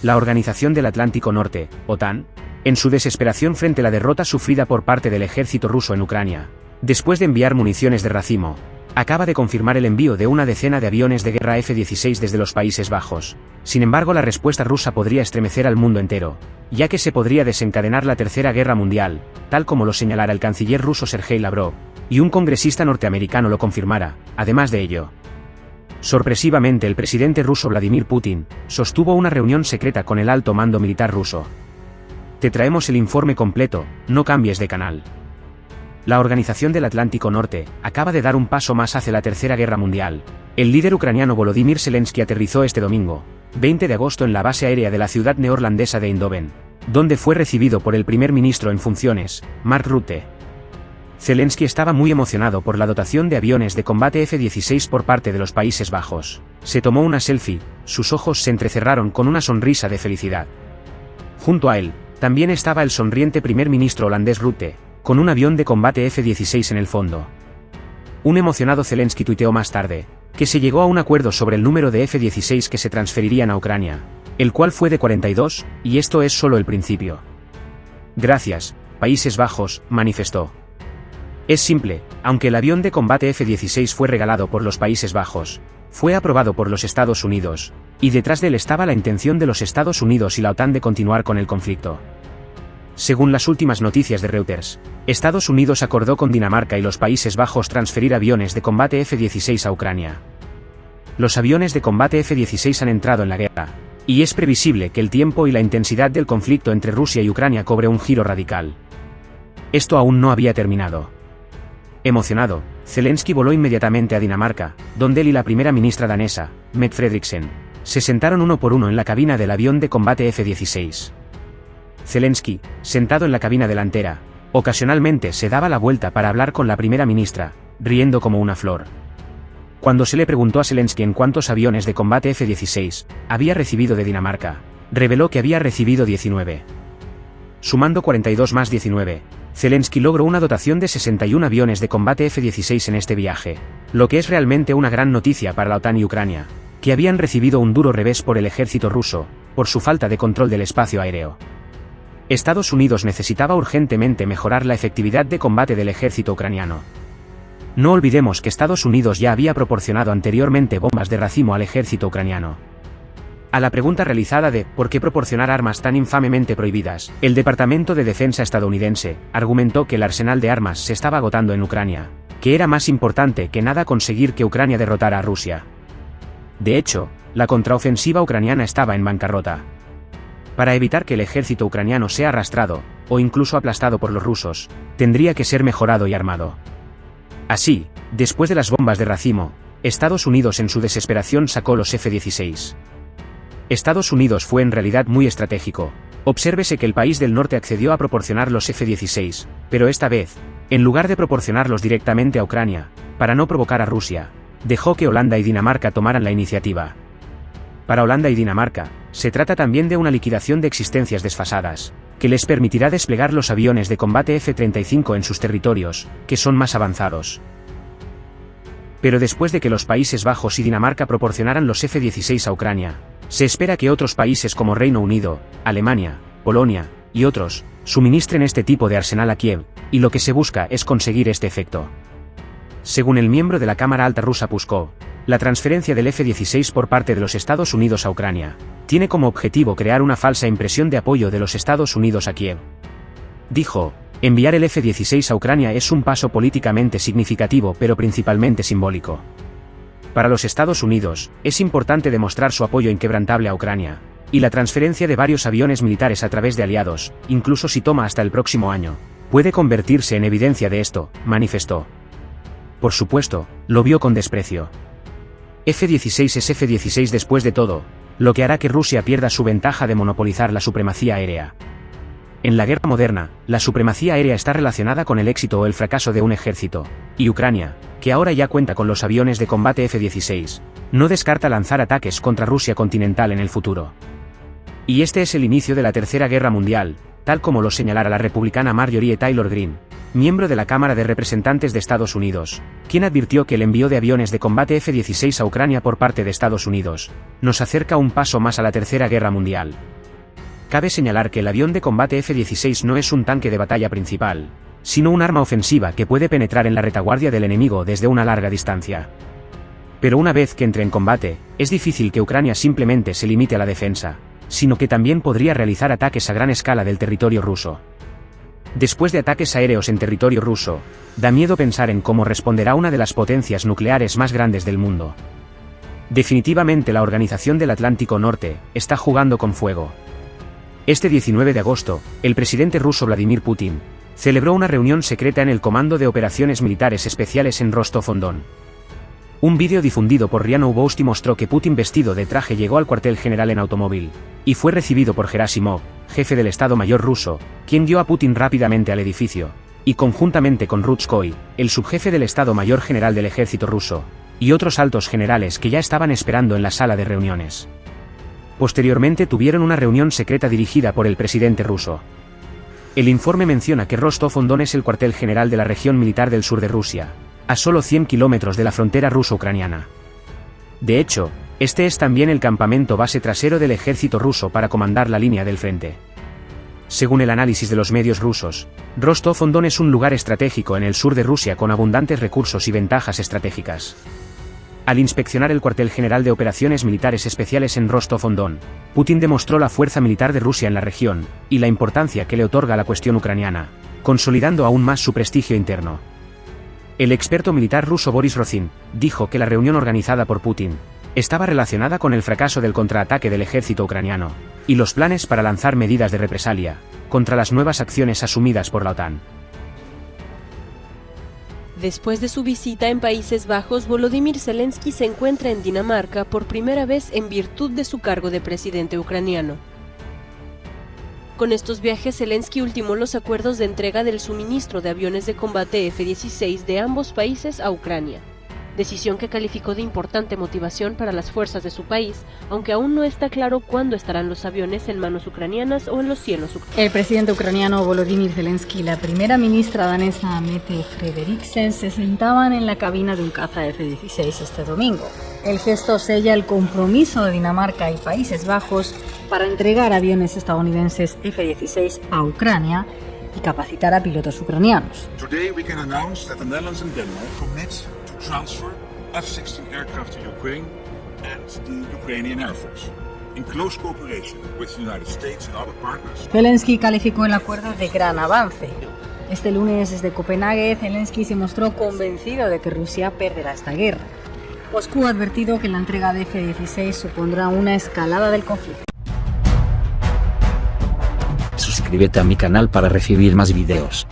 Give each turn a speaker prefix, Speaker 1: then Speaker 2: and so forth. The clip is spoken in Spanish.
Speaker 1: La Organización del Atlántico Norte, OTAN, en su desesperación frente a la derrota sufrida por parte del ejército ruso en Ucrania, después de enviar municiones de racimo, acaba de confirmar el envío de una decena de aviones de guerra F-16 desde los Países Bajos. Sin embargo, la respuesta rusa podría estremecer al mundo entero, ya que se podría desencadenar la Tercera Guerra Mundial, tal como lo señalara el canciller ruso Sergei Lavrov, y un congresista norteamericano lo confirmara. Además de ello, sorpresivamente el presidente ruso Vladimir Putin sostuvo una reunión secreta con el alto mando militar ruso. Te traemos el informe completo, no cambies de canal. La Organización del Atlántico Norte acaba de dar un paso más hacia la Tercera Guerra Mundial. El líder ucraniano Volodymyr Zelensky aterrizó este domingo, 20 de agosto en la base aérea de la ciudad neerlandesa de Eindhoven, donde fue recibido por el primer ministro en funciones, Mark Rutte. Zelensky estaba muy emocionado por la dotación de aviones de combate F-16 por parte de los Países Bajos. Se tomó una selfie, sus ojos se entrecerraron con una sonrisa de felicidad. Junto a él, también estaba el sonriente primer ministro holandés Rutte, con un avión de combate F-16 en el fondo. Un emocionado Zelensky tuiteó más tarde, que se llegó a un acuerdo sobre el número de F-16 que se transferirían a Ucrania, el cual fue de 42, y esto es solo el principio. Gracias, Países Bajos, manifestó. Es simple, aunque el avión de combate F-16 fue regalado por los Países Bajos, fue aprobado por los Estados Unidos, y detrás de él estaba la intención de los Estados Unidos y la OTAN de continuar con el conflicto. Según las últimas noticias de Reuters, Estados Unidos acordó con Dinamarca y los Países Bajos transferir aviones de combate F-16 a Ucrania. Los aviones de combate F-16 han entrado en la guerra, y es previsible que el tiempo y la intensidad del conflicto entre Rusia y Ucrania cobre un giro radical. Esto aún no había terminado. Emocionado, Zelensky voló inmediatamente a Dinamarca, donde él y la primera ministra danesa, Mette Frederiksen, se sentaron uno por uno en la cabina del avión de combate F-16. Zelensky, sentado en la cabina delantera, ocasionalmente se daba la vuelta para hablar con la primera ministra, riendo como una flor. Cuando se le preguntó a Zelensky en cuántos aviones de combate F-16 había recibido de Dinamarca, reveló que había recibido 19. Sumando 42 más 19, Zelensky logró una dotación de 61 aviones de combate F-16 en este viaje, lo que es realmente una gran noticia para la OTAN y Ucrania, que habían recibido un duro revés por el ejército ruso, por su falta de control del espacio aéreo. Estados Unidos necesitaba urgentemente mejorar la efectividad de combate del ejército ucraniano. No olvidemos que Estados Unidos ya había proporcionado anteriormente bombas de racimo al ejército ucraniano. A la pregunta realizada de ¿por qué proporcionar armas tan infamemente prohibidas?, el Departamento de Defensa estadounidense argumentó que el arsenal de armas se estaba agotando en Ucrania, que era más importante que nada conseguir que Ucrania derrotara a Rusia. De hecho, la contraofensiva ucraniana estaba en bancarrota. Para evitar que el ejército ucraniano sea arrastrado, o incluso aplastado por los rusos, tendría que ser mejorado y armado. Así, después de las bombas de racimo, Estados Unidos en su desesperación sacó los F-16. Estados Unidos fue en realidad muy estratégico. Obsérvese que el país del norte accedió a proporcionar los F-16, pero esta vez, en lugar de proporcionarlos directamente a Ucrania, para no provocar a Rusia, dejó que Holanda y Dinamarca tomaran la iniciativa. Para Holanda y Dinamarca, se trata también de una liquidación de existencias desfasadas, que les permitirá desplegar los aviones de combate F-35 en sus territorios, que son más avanzados. Pero después de que los Países Bajos y Dinamarca proporcionaran los F-16 a Ucrania, se espera que otros países como Reino Unido, Alemania, Polonia, y otros, suministren este tipo de arsenal a Kiev, y lo que se busca es conseguir este efecto. Según el miembro de la Cámara Alta rusa Puskov, la transferencia del F-16 por parte de los Estados Unidos a Ucrania tiene como objetivo crear una falsa impresión de apoyo de los Estados Unidos a Kiev. Dijo, enviar el F-16 a Ucrania es un paso políticamente significativo pero principalmente simbólico. Para los Estados Unidos, es importante demostrar su apoyo inquebrantable a Ucrania, y la transferencia de varios aviones militares a través de aliados, incluso si toma hasta el próximo año, puede convertirse en evidencia de esto, manifestó. Por supuesto, lo vio con desprecio. F-16 es F-16 después de todo, lo que hará que Rusia pierda su ventaja de monopolizar la supremacía aérea. En la guerra moderna, la supremacía aérea está relacionada con el éxito o el fracaso de un ejército, y Ucrania, que ahora ya cuenta con los aviones de combate F-16, no descarta lanzar ataques contra Rusia continental en el futuro. Y este es el inicio de la Tercera Guerra Mundial, tal como lo señalara la republicana Marjorie Taylor Greene, miembro de la Cámara de Representantes de Estados Unidos, quien advirtió que el envío de aviones de combate F-16 a Ucrania por parte de Estados Unidos nos acerca un paso más a la Tercera Guerra Mundial. Cabe señalar que el avión de combate F-16 no es un tanque de batalla principal, sino un arma ofensiva que puede penetrar en la retaguardia del enemigo desde una larga distancia. Pero una vez que entre en combate, es difícil que Ucrania simplemente se limite a la defensa, sino que también podría realizar ataques a gran escala del territorio ruso. Después de ataques aéreos en territorio ruso, da miedo pensar en cómo responderá una de las potencias nucleares más grandes del mundo. Definitivamente la Organización del Atlántico Norte está jugando con fuego. Este 19 de agosto, el presidente ruso Vladimir Putin celebró una reunión secreta en el Comando de Operaciones Militares Especiales en Rostov-on-Don. Un vídeo difundido por RIA Novosti mostró que Putin vestido de traje llegó al cuartel general en automóvil, y fue recibido por Gerasimov, jefe del Estado Mayor ruso, quien guió a Putin rápidamente al edificio, y conjuntamente con Rutskoy, el subjefe del Estado Mayor General del Ejército ruso, y otros altos generales que ya estaban esperando en la sala de reuniones. Posteriormente tuvieron una reunión secreta dirigida por el presidente ruso. El informe menciona que Rostov-on-Don es el cuartel general de la región militar del sur de Rusia, a solo 100 kilómetros de la frontera ruso-ucraniana. De hecho, este es también el campamento base trasero del ejército ruso para comandar la línea del frente. Según el análisis de los medios rusos, Rostov-on-Don es un lugar estratégico en el sur de Rusia con abundantes recursos y ventajas estratégicas. Al inspeccionar el cuartel general de operaciones militares especiales en Rostov-on-Don, Putin demostró la fuerza militar de Rusia en la región, y la importancia que le otorga la cuestión ucraniana, consolidando aún más su prestigio interno. El experto militar ruso Boris Rozin dijo que la reunión organizada por Putin estaba relacionada con el fracaso del contraataque del ejército ucraniano, y los planes para lanzar medidas de represalia contra las nuevas acciones asumidas por la OTAN.
Speaker 2: Después de su visita en Países Bajos, Volodymyr Zelensky se encuentra en Dinamarca por primera vez en virtud de su cargo de presidente ucraniano. Con estos viajes, Zelensky ultimó los acuerdos de entrega del suministro de aviones de combate F-16 de ambos países a Ucrania, decisión que calificó de importante motivación para las fuerzas de su país, aunque aún no está claro cuándo estarán los aviones en manos ucranianas o en los cielos ucranianos.
Speaker 3: El presidente ucraniano Volodymyr Zelensky y la primera ministra danesa Mette Frederiksen se sentaban en la cabina de un caza F-16 este domingo. El gesto sella el compromiso de Dinamarca y Países Bajos para entregar aviones estadounidenses F-16 a Ucrania y capacitar a pilotos ucranianos.
Speaker 4: Today we can announce that the Netherlands and Denmark commit to transfer F-16 aircraft to Ukraine and the Ukrainian Air Force, in close cooperation with the United States and other partners.
Speaker 3: Zelensky calificó el acuerdo de gran avance. Este lunes desde Copenhague, Zelensky se mostró convencido de que Rusia perderá esta guerra. Moscú ha advertido que la entrega de F-16 supondrá una escalada del conflicto.
Speaker 5: Suscríbete a mi canal para recibir más videos.